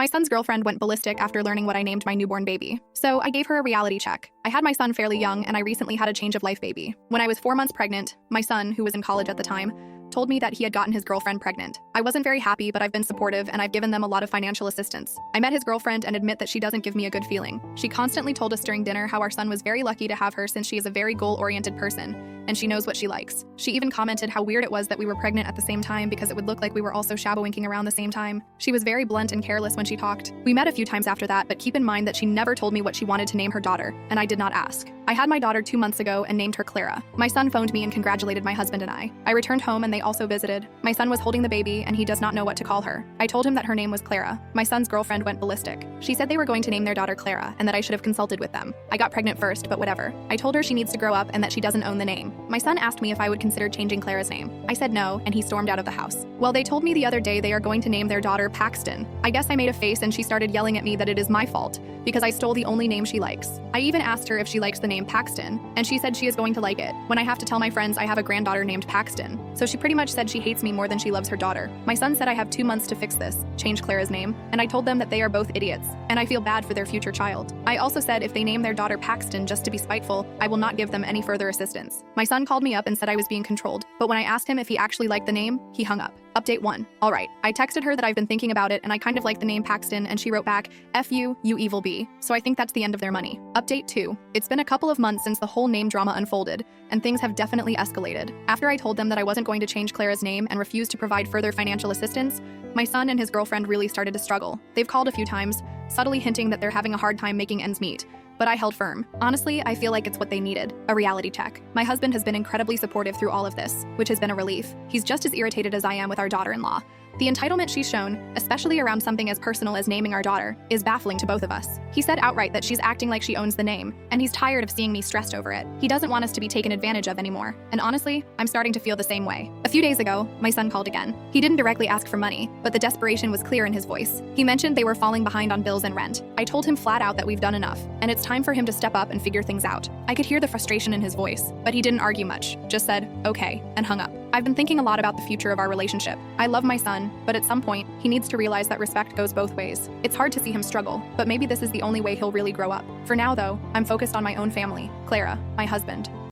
My son's girlfriend went ballistic after learning what I named my newborn baby. So I gave her a reality check. I had my son fairly young, and I recently had a change of life baby. When I was 4 months pregnant, my son, who was in college at the time, told me that he had gotten his girlfriend pregnant. I wasn't very happy, but I've been supportive and I've given them a lot of financial assistance. I met his girlfriend and admit that she doesn't give me a good feeling. She constantly told us during dinner how our son was very lucky to have her since she is a very goal-oriented person, and she knows what she likes. She even commented how weird it was that we were pregnant at the same time because it would look like we were also shadow-winking around the same time. She was very blunt and careless when she talked. We met a few times after that, but keep in mind that she never told me what she wanted to name her daughter, and I did not ask. I had my daughter 2 months ago and named her Clara. My son phoned me and congratulated my husband and I. I returned home and they also visited. My son was holding the baby and he does not know what to call her. I told him that her name was Clara. My son's girlfriend went ballistic. She said they were going to name their daughter Clara and that I should have consulted with them. I got pregnant first, but whatever. I told her she needs to grow up and that she doesn't own the name. My son asked me if I would consider changing Clara's name. I said no, and he stormed out of the house. Well, they told me the other day they are going to name their daughter Paxton. I guess I made a face and she started yelling at me that it is my fault because I stole the only name she likes. I even asked her if she likes the name Paxton, and she said she is going to like it. When I have to tell my friends I have a granddaughter named Paxton. So she pretty much said she hates me more than she loves her daughter. My son said I have 2 months to fix this, change Clara's name, and I told them that they are both idiots, and I feel bad for their future child. I also said if they name their daughter Paxton just to be spiteful, I will not give them any further assistance. My son called me up and said I was being controlled, but when I asked him if he actually liked the name, he hung up. Update 1. Alright, I texted her that I've been thinking about it and I kind of like the name Paxton, and she wrote back, F you, you evil bee. So I think that's the end of their money. Update 2. It's been a couple of months since the whole name drama unfolded, and things have definitely escalated. After I told them that I wasn't going to change Clara's name and refused to provide further financial assistance, my son and his girlfriend really started to struggle. They've called a few times, subtly hinting that they're having a hard time making ends meet. But I held firm. Honestly, I feel like it's what they needed, a reality check. My husband has been incredibly supportive through all of this, which has been a relief. He's just as irritated as I am with our daughter-in-law. The entitlement she's shown, especially around something as personal as naming our daughter, is baffling to both of us. He said outright that she's acting like she owns the name, and he's tired of seeing me stressed over it. He doesn't want us to be taken advantage of anymore. And honestly, I'm starting to feel the same way. A few days ago, my son called again. He didn't directly ask for money, but the desperation was clear in his voice. He mentioned they were falling behind on bills and rent. I told him flat out that we've done enough, and it's time for him to step up and figure things out. I could hear the frustration in his voice, but he didn't argue much, just said, okay, and hung up. I've been thinking a lot about the future of our relationship. I love my son, but at some point, he needs to realize that respect goes both ways. It's hard to see him struggle, but maybe this is the only way he'll really grow up. For now, though, I'm focused on my own family, Clara, my husband.